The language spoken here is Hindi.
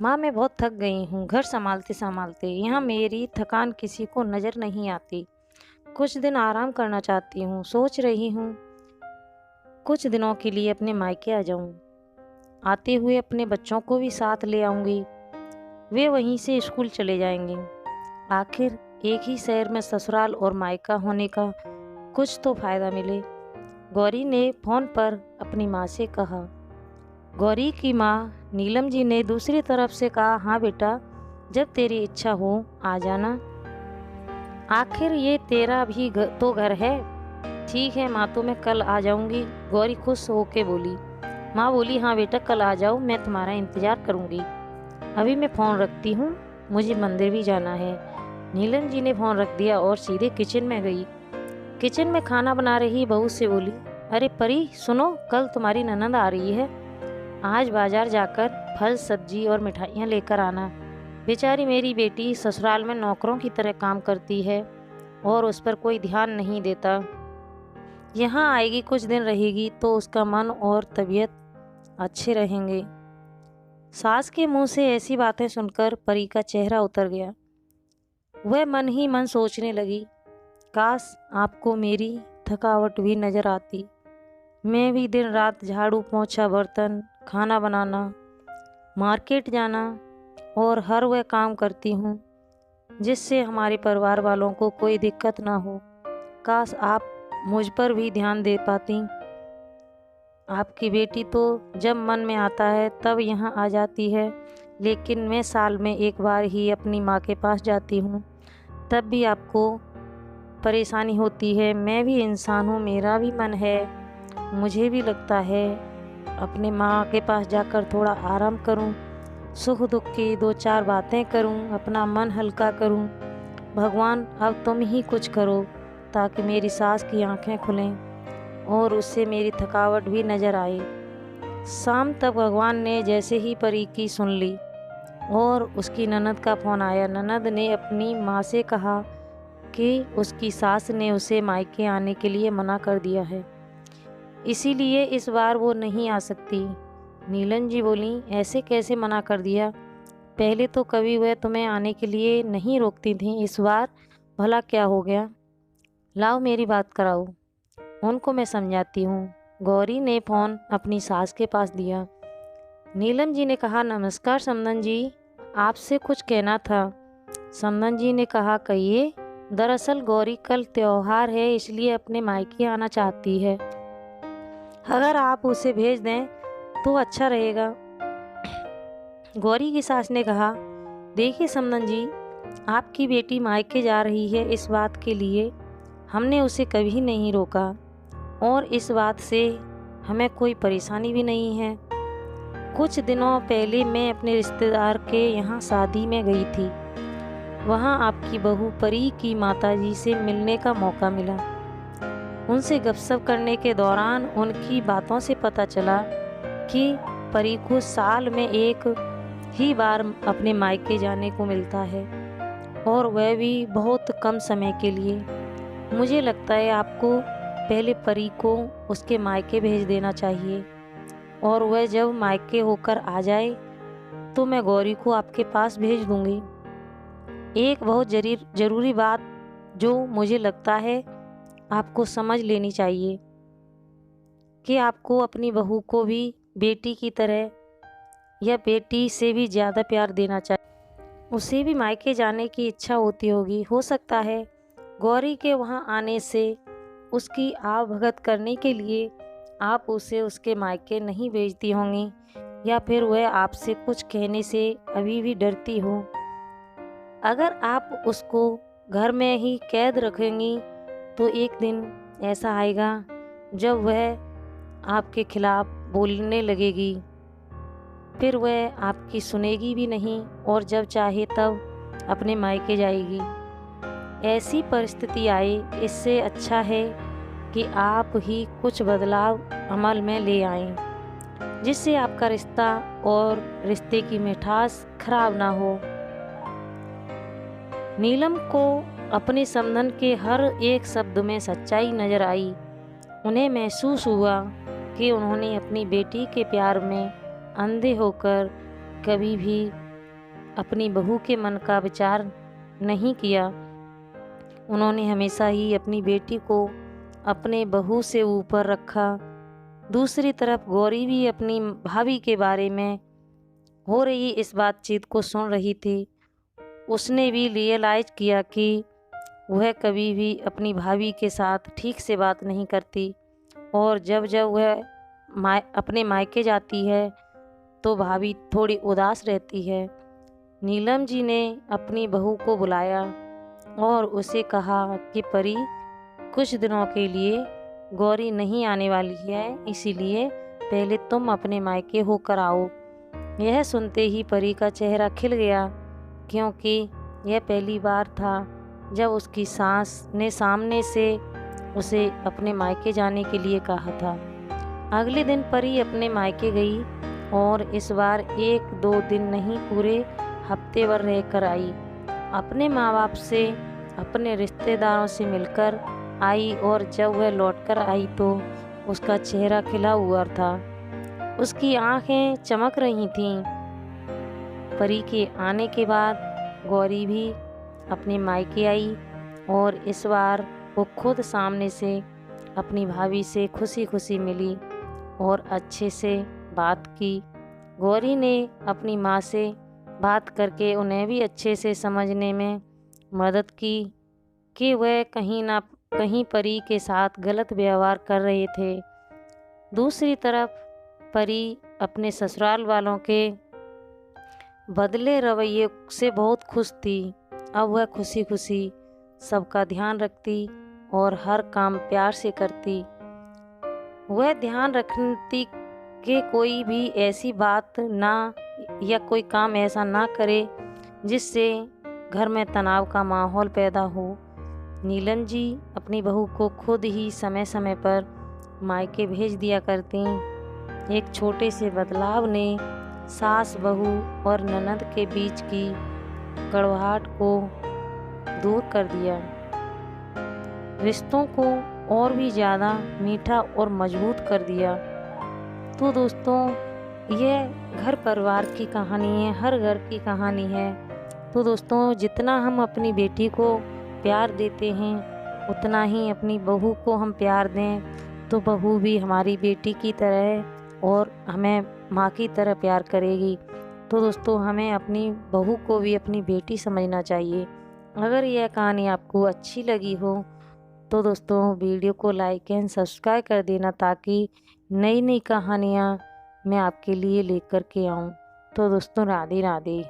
माँ, मैं बहुत थक गई हूँ घर संभालते संभालते। यहाँ मेरी थकान किसी को नज़र नहीं आती। कुछ दिन आराम करना चाहती हूँ। सोच रही हूँ कुछ दिनों के लिए अपने मायके आ जाऊँ। आते हुए अपने बच्चों को भी साथ ले आऊँगी। वे वहीं से स्कूल चले जाएंगे। आखिर एक ही शहर में ससुराल और मायका होने का कुछ तो फायदा मिले। गौरी ने फोन पर अपनी माँ से कहा। गौरी की माँ नीलम जी ने दूसरी तरफ से कहा, हाँ बेटा, जब तेरी इच्छा हो आ जाना। आखिर ये तेरा भी तो घर है। ठीक है माँ, तो मैं कल आ जाऊंगी। गौरी खुश होके बोली। माँ बोली, हाँ बेटा, कल आ जाओ, मैं तुम्हारा इंतजार करूंगी। अभी मैं फ़ोन रखती हूँ, मुझे मंदिर भी जाना है। नीलम जी ने फ़ोन रख दिया और सीधे किचन में गई। किचन में खाना बना रही बहू से बोली, अरे परी सुनो, कल तुम्हारी ननद आ रही है। आज बाजार जाकर फल सब्जी और मिठाइयाँ लेकर आना। बेचारी मेरी बेटी ससुराल में नौकरों की तरह काम करती है और उस पर कोई ध्यान नहीं देता। यहाँ आएगी, कुछ दिन रहेगी तो उसका मन और तबीयत अच्छे रहेंगे। सास के मुंह से ऐसी बातें सुनकर परी का चेहरा उतर गया। वह मन ही मन सोचने लगी, काश आपको मेरी थकावट भी नजर आती। मैं भी दिन रात झाड़ू पोंछा, बर्तन, खाना बनाना, मार्केट जाना और हर वह काम करती हूँ जिससे हमारे परिवार वालों को कोई दिक्कत ना हो। काश आप मुझ पर भी ध्यान दे पाती। आपकी बेटी तो जब मन में आता है तब यहाँ आ जाती है, लेकिन मैं साल में एक बार ही अपनी माँ के पास जाती हूँ। तब भी आपको परेशानी होती है। मैं भी इंसान हूँ, मेरा भी मन है। मुझे भी लगता है अपने माँ के पास जाकर थोड़ा आराम करूँ, सुख दुख की दो चार बातें करूँ, अपना मन हल्का करूँ। भगवान अब तुम ही कुछ करो ताकि मेरी सास की आंखें खुलें और उससे मेरी थकावट भी नज़र आए। शाम तक भगवान ने जैसे ही परी की सुन ली और उसकी ननद का फ़ोन आया। ननद ने अपनी माँ से कहा कि उसकी सास ने उसे मायके आने के लिए मना कर दिया है, इसीलिए इस बार वो नहीं आ सकती। नीलम जी बोली, ऐसे कैसे मना कर दिया? पहले तो कभी वह तुम्हें आने के लिए नहीं रोकती थी, इस बार भला क्या हो गया? लाओ मेरी बात कराओ, उनको मैं समझाती हूँ। गौरी ने फ़ोन अपनी सास के पास दिया। नीलम जी ने कहा, नमस्कार समदन जी, आपसे कुछ कहना था। समदन जी ने कहा, कहिए। दरअसल गौरी कल त्योहार है, इसलिए अपने मायके आना चाहती है। अगर आप उसे भेज दें तो अच्छा रहेगा। गौरी की सास ने कहा, देखिए समदन जी, आपकी बेटी मायके जा रही है, इस बात के लिए हमने उसे कभी नहीं रोका और इस बात से हमें कोई परेशानी भी नहीं है। कुछ दिनों पहले मैं अपने रिश्तेदार के यहाँ शादी में गई थी। वहाँ आपकी बहू परी की माताजी से मिलने का मौका मिला। उनसे गपशप करने के दौरान उनकी बातों से पता चला कि परी को साल में एक ही बार अपने मायके जाने को मिलता है और वह भी बहुत कम समय के लिए। मुझे लगता है आपको पहले परी को उसके मायके भेज देना चाहिए और वह जब मायके होकर आ जाए तो मैं गौरी को आपके पास भेज दूंगी। एक बहुत ज़रूरी बात जो मुझे लगता है आपको समझ लेनी चाहिए कि आपको अपनी बहू को भी बेटी की तरह या बेटी से भी ज़्यादा प्यार देना चाहिए। उसे भी मायके जाने की इच्छा होती होगी। हो सकता है गौरी के वहाँ आने से उसकी आवभगत करने के लिए आप उसे उसके मायके नहीं भेजती होंगी, या फिर वह आपसे कुछ कहने से अभी भी डरती हो। अगर आप उसको घर में ही कैद रखेंगी तो एक दिन ऐसा आएगा जब वह आपके खिलाफ बोलने लगेगी। फिर वह आपकी सुनेगी भी नहीं और जब चाहे तब अपने मायके जाएगी। ऐसी परिस्थिति आए, इससे अच्छा है कि आप ही कुछ बदलाव अमल में ले आएं, जिससे आपका रिश्ता और रिश्ते की मिठास खराब ना हो। नीलम को अपने समधन के हर एक शब्द में सच्चाई नजर आई। उन्हें महसूस हुआ कि उन्होंने अपनी बेटी के प्यार में अंधे होकर कभी भी अपनी बहू के मन का विचार नहीं किया। उन्होंने हमेशा ही अपनी बेटी को अपने बहू से ऊपर रखा। दूसरी तरफ गौरी भी अपनी भाभी के बारे में हो रही इस बातचीत को सुन रही थी। उसने भी रियलाइज किया कि वह कभी भी अपनी भाभी के साथ ठीक से बात नहीं करती और जब जब वह अपने मायके जाती है तो भाभी थोड़ी उदास रहती है। नीलम जी ने अपनी बहू को बुलाया और उसे कहा कि परी, कुछ दिनों के लिए गौरी नहीं आने वाली है, इसीलिए पहले तुम अपने मायके होकर आओ। यह सुनते ही परी का चेहरा खिल गया, क्योंकि यह पहली बार था जब उसकी सास ने सामने से उसे अपने मायके जाने के लिए कहा था। अगले दिन परी अपने मायके गई और इस बार 1-2 दिन नहीं, पूरे हफ्ते भर रहकर आई। अपने माँ बाप से, अपने रिश्तेदारों से मिलकर आई और जब वह लौटकर आई तो उसका चेहरा खिला हुआ था। उसकी आंखें चमक रही थीं। परी के आने के बाद गौरी भी अपने मायके आई और इस बार वो खुद सामने से अपनी भाभी से खुशी खुशी मिली और अच्छे से बात की। गौरी ने अपनी माँ से बात करके उन्हें भी अच्छे से समझने में मदद की कि वह कहीं ना कहीं परी के साथ गलत व्यवहार कर रहे थे। दूसरी तरफ परी अपने ससुराल वालों के बदले रवैये से बहुत खुश थी। अब वह खुशी खुशी सबका ध्यान रखती और हर काम प्यार से करती। वह ध्यान रखती कि कोई भी ऐसी बात ना या कोई काम ऐसा ना करे जिससे घर में तनाव का माहौल पैदा हो। नीलम जी अपनी बहू को खुद ही समय समय पर मायके भेज दिया करती। एक छोटे से बदलाव ने सास बहू और ननद के बीच की कड़वाहट को दूर कर दिया, रिश्तों को और भी ज़्यादा मीठा और मजबूत कर दिया। तो दोस्तों, यह घर परिवार की कहानी है, हर घर की कहानी है। तो दोस्तों, जितना हम अपनी बेटी को प्यार देते हैं उतना ही अपनी बहू को हम प्यार दें तो बहू भी हमारी बेटी की तरह और हमें माँ की तरह प्यार करेगी। तो दोस्तों, हमें अपनी बहू को भी अपनी बेटी समझना चाहिए। अगर यह कहानी आपको अच्छी लगी हो तो दोस्तों वीडियो को लाइक एंड सब्सक्राइब कर देना, ताकि नई नई कहानियाँ मैं आपके लिए लेकर के आऊँ। तो दोस्तों, राधे राधे।